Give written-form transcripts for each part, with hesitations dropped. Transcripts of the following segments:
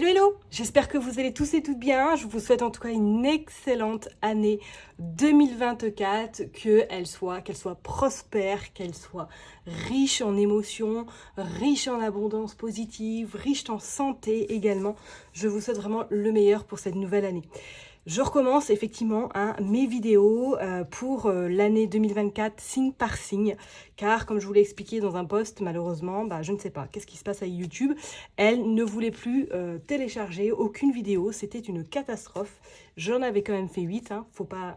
Hello, hello! J'espère que vous allez tous et toutes bien. Je vous souhaite en tout cas une excellente année 2024, qu'elle soit prospère, qu'elle soit riche en émotions, riche en abondance positive, riche en santé également. Je vous souhaite vraiment le meilleur pour cette nouvelle année. Je recommence effectivement mes vidéos pour l'année 2024 signe par signe, car comme je vous l'ai expliqué dans un post, malheureusement, je ne sais pas, qu'est-ce qui se passe avec YouTube? Elle ne voulait plus télécharger aucune vidéo, c'était une catastrophe. J'en avais quand même fait 8, faut pas...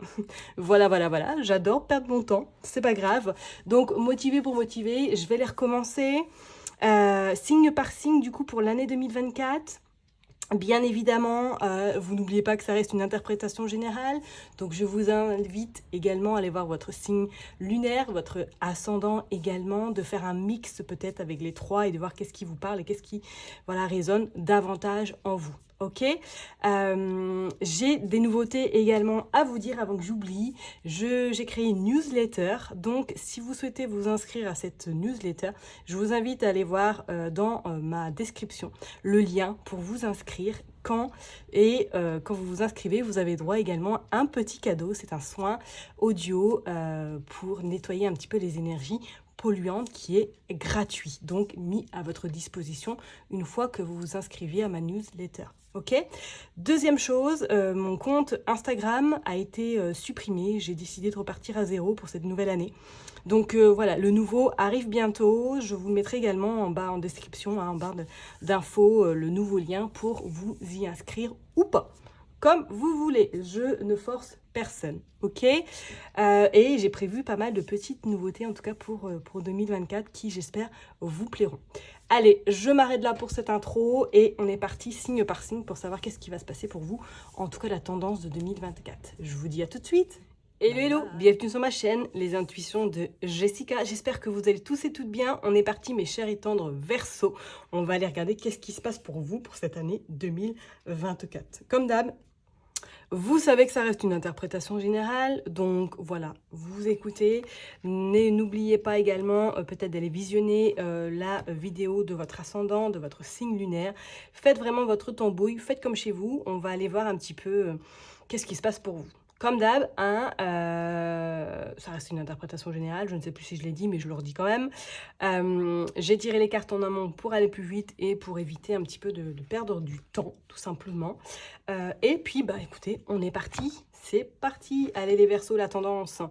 voilà, j'adore perdre mon temps, c'est pas grave. Donc motivé pour motiver, je vais les recommencer, signe par signe du coup pour l'année 2024. Bien évidemment, vous n'oubliez pas que ça reste une interprétation générale, donc je vous invite également à aller voir votre signe lunaire, votre ascendant également, de faire un mix peut-être avec les trois et de voir qu'est-ce qui vous parle et qu'est-ce qui résonne davantage en vous. Ok, j'ai des nouveautés également à vous dire avant que j'oublie. J'ai créé une newsletter, donc si vous souhaitez vous inscrire à cette newsletter, je vous invite à aller voir dans ma description le lien pour vous inscrire. Quand vous vous inscrivez, vous avez droit également à un petit cadeau. C'est un soin audio pour nettoyer un petit peu les énergies polluantes qui est gratuit, donc mis à votre disposition une fois que vous vous inscrivez à ma newsletter. Ok. Deuxième chose, mon compte Instagram a été supprimé. J'ai décidé de repartir à zéro pour cette nouvelle année. Donc voilà, le nouveau arrive bientôt. Je vous le mettrai également en bas en description, en barre d'infos, le nouveau lien pour vous y inscrire ou pas. Comme vous voulez, je ne force personne, ok. Et j'ai prévu pas mal de petites nouveautés, en tout cas pour 2024, qui j'espère vous plairont. Allez, je m'arrête là pour cette intro et on est parti signe par signe pour savoir qu'est-ce qui va se passer pour vous, en tout cas la tendance de 2024. Je vous dis à tout de suite. Hello, bienvenue sur ma chaîne, les intuitions de Jessica. J'espère que vous allez tous et toutes bien. On est parti, mes chers et tendres Verseaux. On va aller regarder qu'est-ce qui se passe pour vous pour cette année 2024. Comme d'hab, vous savez que ça reste une interprétation générale, donc voilà, vous écoutez. N'oubliez pas également peut-être d'aller visionner la vidéo de votre ascendant, de votre signe lunaire. Faites vraiment votre tambouille, faites comme chez vous. On va aller voir un petit peu qu'est-ce qui se passe pour vous. Comme d'hab, ça reste une interprétation générale, je ne sais plus si je l'ai dit, mais je le redis quand même. J'ai tiré les cartes en amont pour aller plus vite et pour éviter un petit peu de perdre du temps, tout simplement. Et puis, écoutez, on est parti, c'est parti. Allez les Verseaux, la tendance,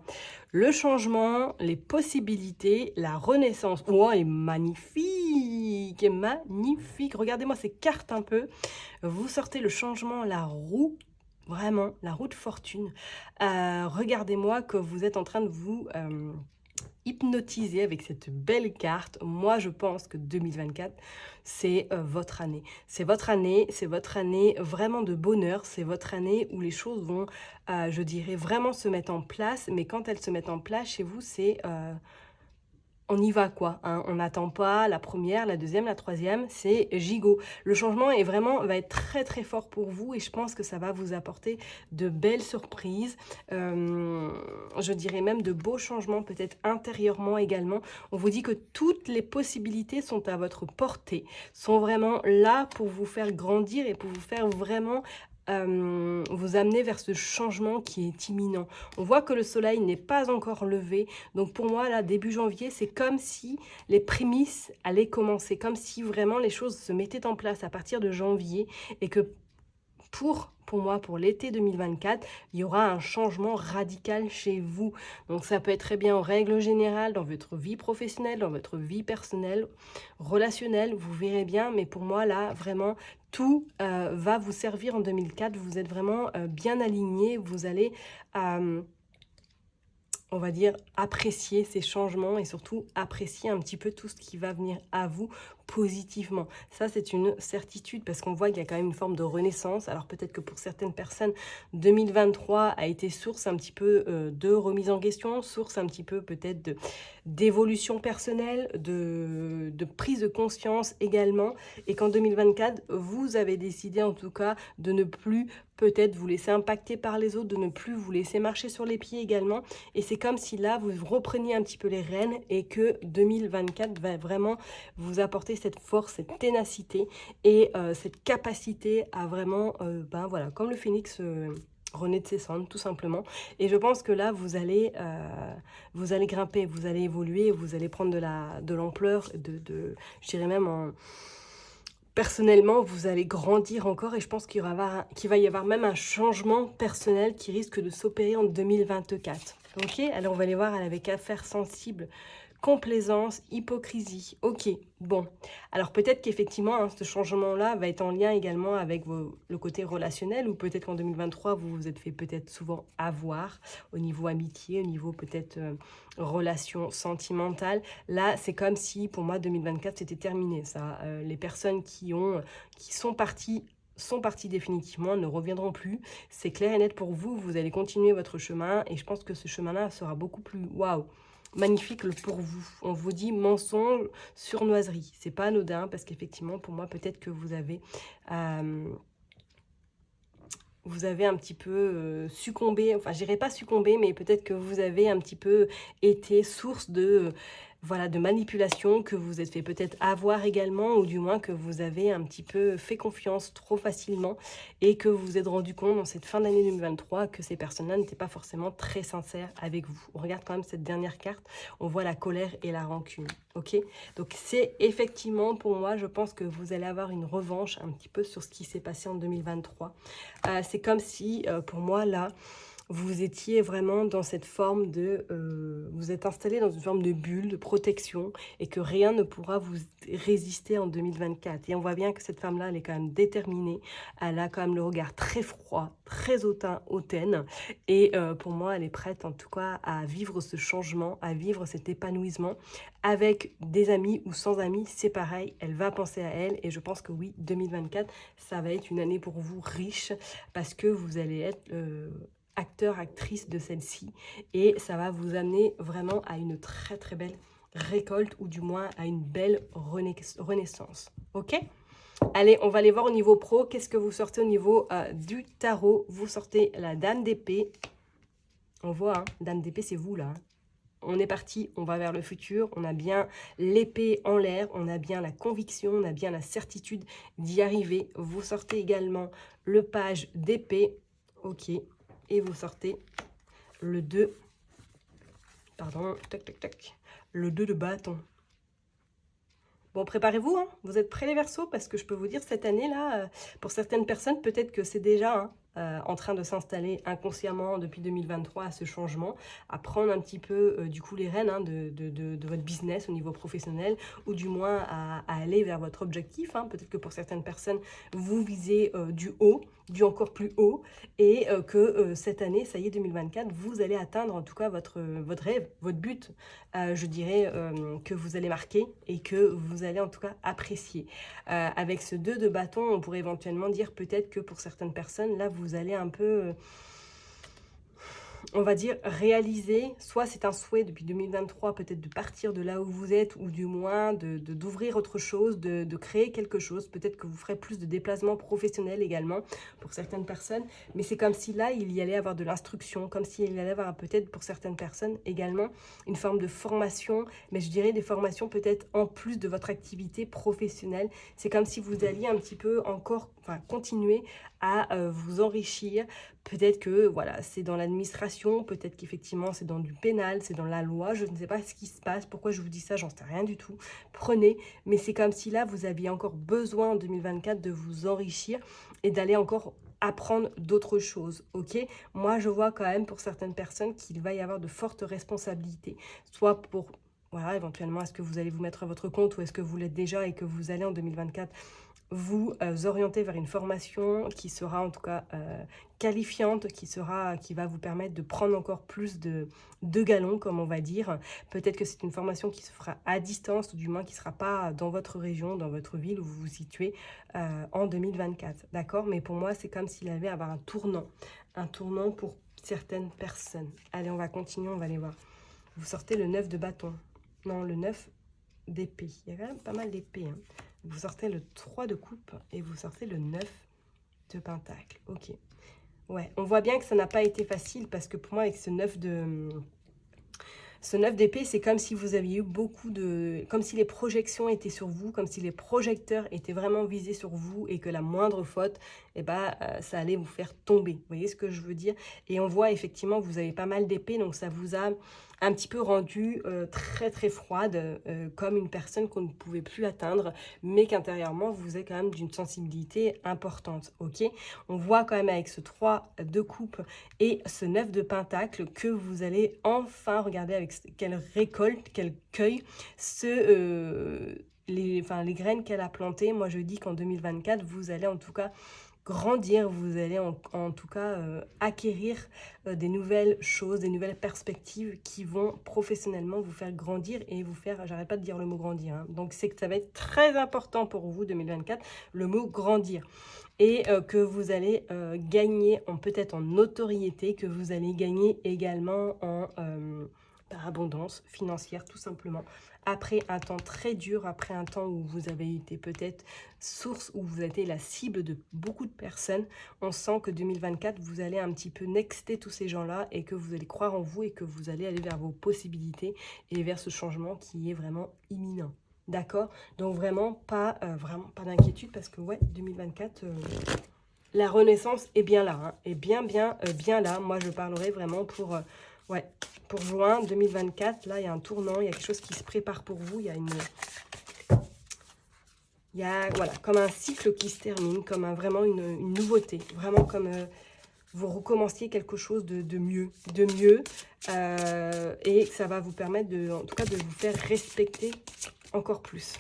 le changement, les possibilités, la renaissance. Oh, elle est magnifique, Regardez-moi ces cartes un peu. Vous sortez le changement, la roue. Vraiment, la roue de fortune. Regardez-moi que vous êtes en train de vous hypnotiser avec cette belle carte. Moi, je pense que 2024, c'est votre année. C'est votre année vraiment de bonheur. C'est votre année où les choses vont, je dirais, vraiment se mettre en place. Mais quand elles se mettent en place chez vous, c'est... on y va quoi, on n'attend pas la première, la deuxième, la troisième, c'est gigot. Le changement va être très très fort pour vous et je pense que ça va vous apporter de belles surprises, je dirais même de beaux changements peut-être intérieurement également. On vous dit que toutes les possibilités sont à votre portée, sont vraiment là pour vous faire grandir et pour vous faire vraiment vous amener vers ce changement qui est imminent. On voit que le soleil n'est pas encore levé, donc pour moi là début janvier c'est comme si les prémices allaient commencer, comme si vraiment les choses se mettaient en place à partir de janvier et que pour moi, pour l'été 2024, il y aura un changement radical chez vous. Donc ça peut être très bien en règle générale, dans votre vie professionnelle, dans votre vie personnelle, relationnelle, vous verrez bien. Mais pour moi, là, vraiment, tout va vous servir en 2004. Vous êtes vraiment bien aligné. Vous allez... on va dire, apprécier ces changements et surtout apprécier un petit peu tout ce qui va venir à vous positivement. Ça, c'est une certitude parce qu'on voit qu'il y a quand même une forme de renaissance. Alors peut-être que pour certaines personnes, 2023 a été source un petit peu de remise en question, source un petit peu peut-être d'évolution personnelle, de prise de conscience également. Et qu'en 2024, vous avez décidé en tout cas de ne plus peut-être vous laisser impacter par les autres, de ne plus vous laisser marcher sur les pieds également. Et c'est comme si là, vous repreniez un petit peu les rênes et que 2024 va vraiment vous apporter porter cette force, cette ténacité et cette capacité à vraiment, ben voilà, comme le phénix renaît de ses cendres, tout simplement. Et je pense que là, vous allez grimper, vous allez évoluer, vous allez prendre de l'ampleur, je dirais même personnellement, vous allez grandir encore et je pense qu'il va y avoir même un changement personnel qui risque de s'opérer en 2024. Ok, alors on va aller voir avec affaires sensibles, complaisance, hypocrisie. Ok, bon. Alors peut-être qu'effectivement, hein, ce changement-là va être en lien également avec le côté relationnel ou peut-être qu'en 2023, vous vous êtes fait peut-être souvent avoir au niveau amitié, au niveau peut-être relation sentimentale. Là, c'est comme si pour moi 2024 c'était terminé. Ça, les personnes qui sont parties définitivement, ne reviendront plus. C'est clair et net pour vous, vous allez continuer votre chemin et je pense que ce chemin-là sera beaucoup plus waouh, magnifique pour vous. On vous dit mensonge, surnoiserie. C'est pas anodin parce qu'effectivement, pour moi, peut-être que vous avez un petit peu succombé, enfin, je dirais pas succombé, mais peut-être que vous avez un petit peu été source de, voilà, de manipulation, que vous êtes fait peut-être avoir également, ou du moins que vous avez un petit peu fait confiance trop facilement et que vous vous êtes rendu compte dans cette fin d'année 2023 que ces personnes-là n'étaient pas forcément très sincères avec vous. On regarde quand même cette dernière carte, on voit la colère et la rancune. Ok, donc c'est effectivement pour moi, je pense que vous allez avoir une revanche un petit peu sur ce qui s'est passé en 2023. C'est comme si, pour moi, là, vous étiez vraiment dans cette forme de... vous êtes installé dans une forme de bulle, de protection, et que rien ne pourra vous résister en 2024. Et on voit bien que cette femme-là, elle est quand même déterminée. Elle a quand même le regard très froid, très hautaine. Et pour moi, elle est prête, en tout cas, à vivre ce changement, à vivre cet épanouissement. Avec des amis ou sans amis, c'est pareil. Elle va penser à elle. Et je pense que oui, 2024, ça va être une année pour vous riche, parce que vous allez être... acteur, actrice de celle-ci, et ça va vous amener vraiment à une très très belle récolte, ou du moins à une belle renaissance. Ok, allez, on va aller voir au niveau pro. Qu'est-ce que vous sortez au niveau du tarot? Vous sortez la dame d'épée. On voit, hein, dame d'épée, c'est vous là, hein. On est parti, on va vers le futur, on a bien l'épée en l'air, on a bien la conviction, on a bien la certitude d'y arriver. Vous sortez également le page d'épée, ok, et vous sortez le 2, pardon, tac, tac, tac, le 2 de bâton. Bon, préparez-vous, hein, vous êtes prêts les Verseaux, parce que je peux vous dire, cette année-là, pour certaines personnes, peut-être que c'est déjà en train de s'installer inconsciemment depuis 2023 à ce changement, à prendre un petit peu du coup les rênes, hein, de votre business au niveau professionnel, ou du moins à aller vers votre objectif, hein. Peut-être que pour certaines personnes, vous visez du haut, du encore plus haut, et que cette année, ça y est, 2024, vous allez atteindre en tout cas votre rêve, votre but, je dirais, que vous allez marquer et que vous allez en tout cas apprécier. Avec ce 2 de bâton, on pourrait éventuellement dire peut-être que pour certaines personnes, là, vous allez un peu... on va dire réaliser, soit c'est un souhait depuis 2023 peut-être de partir de là où vous êtes, ou du moins d'ouvrir autre chose, de créer quelque chose. Peut-être que vous ferez plus de déplacements professionnels également pour certaines personnes, mais c'est comme si là il y allait avoir de l'instruction, comme s'il y allait avoir peut-être pour certaines personnes également une forme de formation, mais je dirais des formations peut-être en plus de votre activité professionnelle. C'est comme si vous alliez un petit peu encore, enfin continuer à vous enrichir. Peut-être que voilà, c'est dans l'administration, peut-être qu'effectivement c'est dans du pénal, c'est dans la loi, je ne sais pas ce qui se passe, pourquoi je vous dis ça, j'en sais rien du tout. Prenez, mais c'est comme si là vous aviez encore besoin en 2024 de vous enrichir et d'aller encore apprendre d'autres choses, ok? Moi je vois quand même pour certaines personnes qu'il va y avoir de fortes responsabilités, soit pour... Voilà, éventuellement, est-ce que vous allez vous mettre à votre compte ou est-ce que vous l'êtes déjà et que vous allez en 2024 vous orienter vers une formation qui sera en tout cas qualifiante, qui va vous permettre de prendre encore plus de galons, comme on va dire. Peut-être que c'est une formation qui se fera à distance, ou du moins qui ne sera pas dans votre région, dans votre ville où vous vous situez en 2024. D'accord? Mais pour moi, c'est comme s'il allait avoir un tournant pour certaines personnes. Allez, on va continuer, on va aller voir. Vous sortez le 9 de bâton. Non, le 9 d'épée. Il y a quand même pas mal d'épées, hein. Vous sortez le 3 de coupe et vous sortez le 9 de pentacle. Ok. Ouais, on voit bien que ça n'a pas été facile parce que pour moi, avec ce 9 Ce 9 d'épée, c'est comme si vous aviez eu comme si les projections étaient sur vous, comme si les projecteurs étaient vraiment visés sur vous et que la moindre faute, eh ben, ça allait vous faire tomber. Vous voyez ce que je veux dire? Et on voit effectivement que vous avez pas mal d'épées, donc ça vous a un petit peu rendu très très froide, comme une personne qu'on ne pouvait plus atteindre, mais qu'intérieurement, vous êtes quand même d'une sensibilité importante, ok? On voit quand même avec ce 3 de coupe et ce 9 de pentacle que vous allez enfin regarder avec quelle récolte, quel cueil les graines qu'elle a plantées. Moi, je dis qu'en 2024, vous allez en tout cas grandir, vous allez en tout cas acquérir des nouvelles choses, des nouvelles perspectives qui vont professionnellement vous faire grandir et vous faire, j'arrête pas de dire le mot grandir, hein. Donc c'est que ça va être très important pour vous 2024, le mot grandir. Et que vous allez gagner peut-être en notoriété, que vous allez gagner également en abondance financière tout simplement. Après un temps très dur, après un temps où vous avez été peut-être source, où vous avez été la cible de beaucoup de personnes, on sent que 2024, vous allez un petit peu nexter tous ces gens-là et que vous allez croire en vous et que vous allez aller vers vos possibilités et vers ce changement qui est vraiment imminent. D'accord? Donc vraiment pas d'inquiétude parce que ouais, 2024, la renaissance est bien là, hein, est bien là. Moi, je parlerai vraiment pour... ouais, pour juin 2024, là, il y a un tournant, il y a quelque chose qui se prépare pour vous. Il y a voilà, comme un cycle qui se termine, comme vraiment une nouveauté. Vraiment comme vous recommenciez quelque chose de mieux. Et ça va vous permettre, en tout cas, de vous faire respecter encore plus.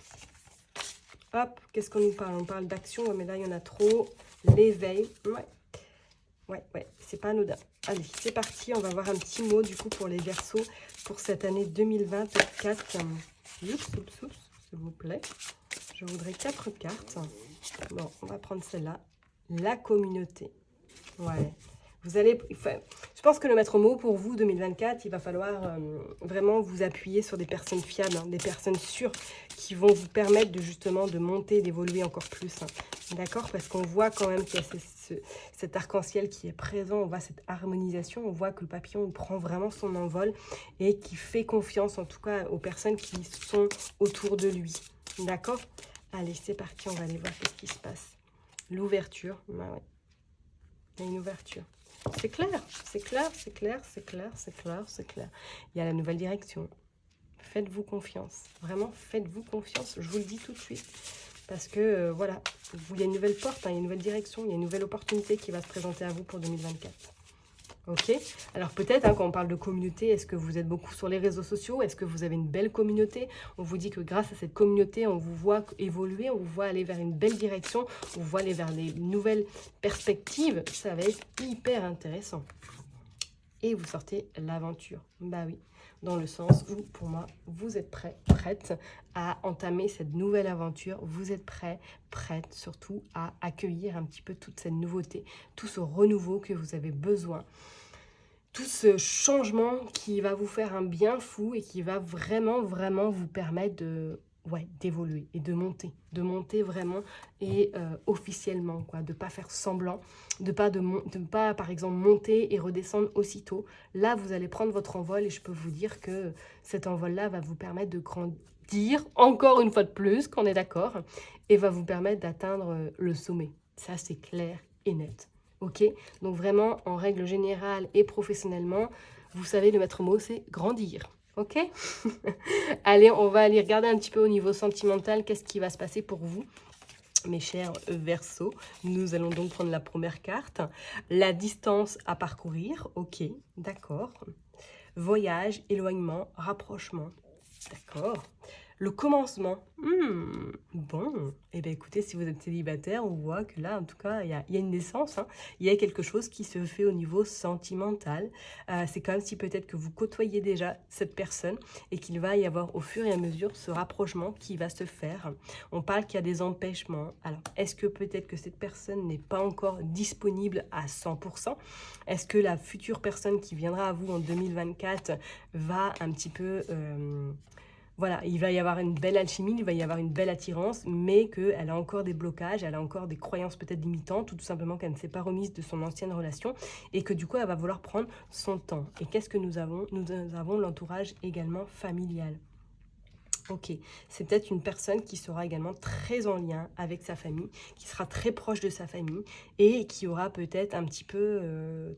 Hop, qu'est-ce qu'on nous parle? On parle d'action, mais là, il y en a trop. L'éveil, ouais, c'est pas anodin. Allez, c'est parti, on va voir un petit mot du coup pour les Verseaux pour cette année 2024. Oups, s'il vous plaît. Je voudrais 4 cartes. Bon, on va prendre celle-là. La communauté. Ouais. Vous allez, je pense que le maître mot pour vous 2024, il va falloir vraiment vous appuyer sur des personnes fiables, hein, des personnes sûres qui vont vous permettre de justement de monter, d'évoluer encore plus. Hein. D'accord? Parce qu'on voit quand même qu'il y a cet arc-en-ciel qui est présent, on voit cette harmonisation, on voit que le papillon prend vraiment son envol et qui fait confiance en tout cas aux personnes qui sont autour de lui. D'accord? Allez, c'est parti, on va aller voir ce qui se passe. L'ouverture, bah ouais. Il y a une ouverture. C'est clair. Il y a la nouvelle direction. Faites-vous confiance. Vraiment, faites-vous confiance. Je vous le dis tout de suite. Parce que, voilà, il y a une nouvelle porte, hein, il y a une nouvelle direction, il y a une nouvelle opportunité qui va se présenter à vous pour 2024. Ok? Alors peut-être, hein, quand on parle de communauté, est-ce que vous êtes beaucoup sur les réseaux sociaux? Est-ce que vous avez une belle communauté? On vous dit que grâce à cette communauté, on vous voit évoluer, on vous voit aller vers une belle direction, on vous voit aller vers des nouvelles perspectives. Ça va être hyper intéressant. Et vous sortez l'aventure. Bah oui, dans le sens où, pour moi, vous êtes prête à entamer cette nouvelle aventure. Vous êtes prête surtout à accueillir un petit peu toute cette nouveauté, tout ce renouveau que vous avez besoin. Tout ce changement qui va vous faire un bien fou et qui va vraiment vous permettre d'évoluer et de monter vraiment et officiellement, quoi, de pas faire semblant, de pas par exemple monter et redescendre aussitôt. Là, vous allez prendre votre envol et je peux vous dire que cet envol-là va vous permettre de grandir, encore une fois de plus, qu'on est d'accord, et va vous permettre d'atteindre le sommet. Ça, c'est clair et net. Ok, donc vraiment, en règle générale et professionnellement, vous savez, le maître mot, c'est grandir. Ok. Allez, on va aller regarder un petit peu au niveau sentimental, qu'est-ce qui va se passer pour vous, mes chers Verseaux. Nous allons donc prendre la première carte. La distance à parcourir. Ok, d'accord. Voyage, éloignement, rapprochement. D'accord. Le commencement. Bon. Eh bien, écoutez, si vous êtes célibataire, on voit que là, en tout cas, il y a une naissance. Hein. Il y a quelque chose qui se fait au niveau sentimental. C'est comme si peut-être que vous côtoyez déjà cette personne et qu'il va y avoir au fur et à mesure ce rapprochement qui va se faire. On parle qu'il y a des empêchements. Alors, est-ce que peut-être que cette personne n'est pas encore disponible à 100%? Est-ce que la future personne qui viendra à vous en 2024 va un petit peu... voilà, il va y avoir une belle alchimie, il va y avoir une belle attirance, mais qu'elle a encore des blocages, elle a encore des croyances peut-être limitantes, ou tout simplement qu'elle ne s'est pas remise de son ancienne relation, et que du coup, elle va vouloir prendre son temps. Et qu'est-ce que nous avons? Nous avons l'entourage également familial. Ok, c'est peut-être une personne qui sera également très en lien avec sa famille, qui sera très proche de sa famille, et qui aura peut-être un petit peu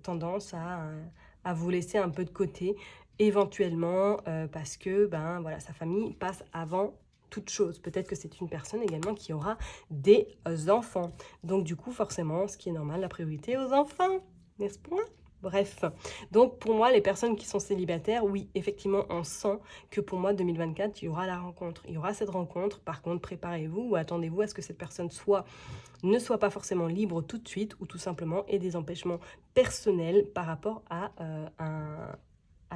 tendance à vous laisser un peu de côté, éventuellement parce que ben, voilà, sa famille passe avant toute chose. Peut-être que c'est une personne également qui aura des enfants. Donc du coup, forcément, ce qui est normal, la priorité aux enfants, n'est-ce pas? Bref, donc pour moi, les personnes qui sont célibataires, oui, effectivement, on sent que pour moi, 2024, il y aura la rencontre. Il y aura cette rencontre. Par contre, préparez-vous ou attendez-vous à ce que cette personne ne soit pas forcément libre tout de suite, ou tout simplement ait des empêchements personnels par rapport à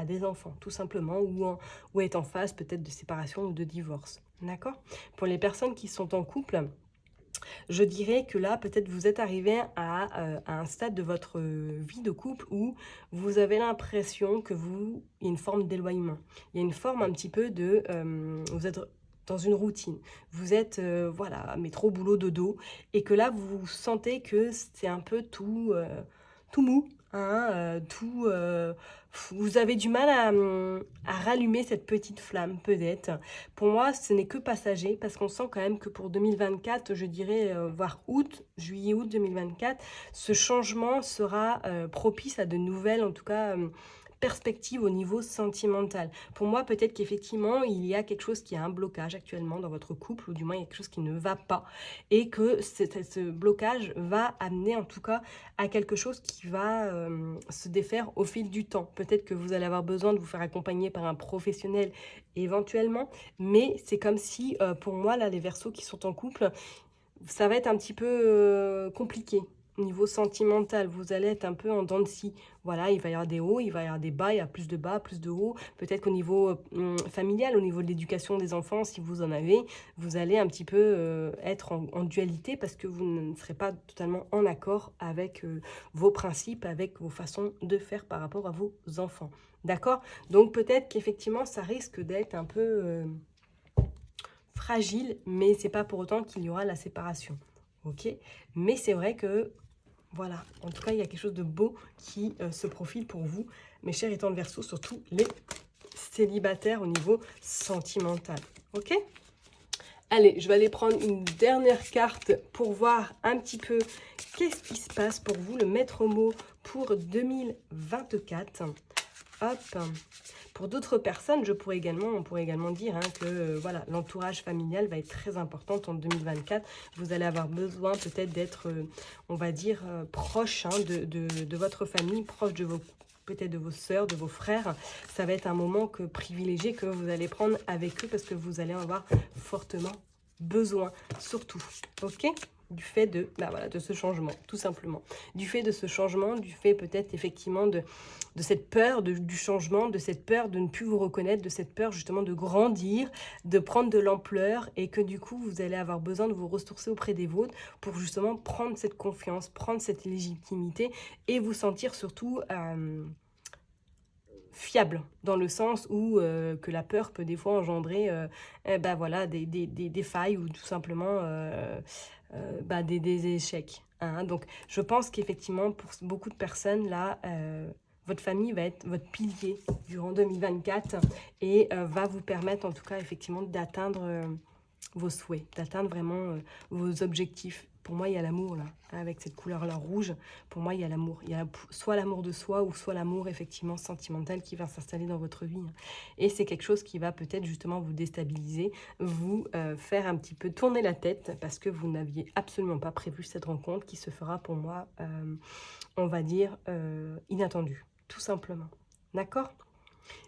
des enfants, tout simplement, ou est en phase peut-être de séparation ou de divorce. D'accord? Pour les personnes qui sont en couple, je dirais que là, peut-être vous êtes arrivé à un stade de votre vie de couple où vous avez l'impression que il y a une forme d'éloignement. Il y a une forme un petit peu de... vous êtes dans une routine. Vous êtes, voilà, métro, boulot, dodo. Et que là, vous sentez que c'est un peu tout mou. Hein, vous avez du mal à rallumer cette petite flamme, peut-être. Pour moi, ce n'est que passager, parce qu'on sent quand même que pour 2024, je dirais, voire juillet-août 2024, ce changement sera propice à de nouvelles, en tout cas, perspectives au niveau sentimental. Pour moi, peut-être qu'effectivement, il y a quelque chose qui a un blocage actuellement dans votre couple, ou du moins, il y a quelque chose qui ne va pas, et que ce blocage va amener, en tout cas, à quelque chose qui va se défaire au fil du temps. Peut-être que vous allez avoir besoin de vous faire accompagner par un professionnel éventuellement, mais c'est comme si, pour moi, là, les Verseaux qui sont en couple, ça va être un petit peu compliqué. Au niveau sentimental, vous allez être un peu en dents de scie. Voilà, il va y avoir des hauts, il va y avoir des bas, il y a plus de bas, plus de hauts. Peut-être qu'au niveau familial, au niveau de l'éducation des enfants, si vous en avez, vous allez un petit peu être en dualité, parce que vous ne serez pas totalement en accord avec vos principes, avec vos façons de faire par rapport à vos enfants. D'accord? Donc peut-être qu'effectivement, ça risque d'être un peu... fragile, mais c'est pas pour autant qu'il y aura la séparation. Ok? Mais c'est vrai que, voilà, en tout cas, il y a quelque chose de beau qui se profile pour vous, mes chers étant de Verseau, surtout les célibataires au niveau sentimental. Ok? Allez, je vais aller prendre une dernière carte pour voir un petit peu qu'est-ce qui se passe pour vous, le maître mot pour 2024. Hop. Pour d'autres personnes, on pourrait également dire hein, que voilà, l'entourage familial va être très important en 2024. Vous allez avoir besoin peut-être d'être, on va dire, proche hein, de votre famille, proche de peut-être de vos sœurs, de vos frères. Ça va être un moment privilégié que vous allez prendre avec eux, parce que vous allez en avoir fortement besoin, surtout. Ok ? Du fait de ce changement, tout simplement. Du fait de ce changement, du fait peut-être effectivement de cette peur du changement, de cette peur de ne plus vous reconnaître, de cette peur justement de grandir, de prendre de l'ampleur, et que du coup, vous allez avoir besoin de vous ressourcer auprès des vôtres pour justement prendre cette confiance, prendre cette légitimité, et vous sentir surtout... fiable, dans le sens où que la peur peut des fois engendrer voilà, des failles, ou tout simplement des échecs. Hein. Donc je pense qu'effectivement pour beaucoup de personnes là, votre famille va être votre pilier durant 2024 et va vous permettre en tout cas effectivement d'atteindre vos souhaits, d'atteindre vraiment vos objectifs. Pour moi, il y a l'amour, là, avec cette couleur-là rouge. Pour moi, il y a l'amour. Il y a soit l'amour de soi, ou soit l'amour, effectivement, sentimental qui va s'installer dans votre vie. Et c'est quelque chose qui va peut-être, justement, vous déstabiliser, vous faire un petit peu tourner la tête, parce que vous n'aviez absolument pas prévu cette rencontre qui se fera, pour moi, on va dire, inattendue, tout simplement. D'accord ?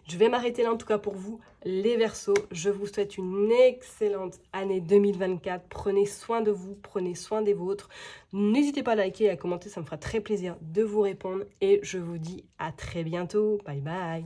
Je vais m'arrêter là en tout cas pour vous, les Verseaux. Je vous souhaite une excellente année 2024. Prenez soin de vous, prenez soin des vôtres. N'hésitez pas à liker et à commenter, ça me fera très plaisir de vous répondre. Et je vous dis à très bientôt. Bye bye.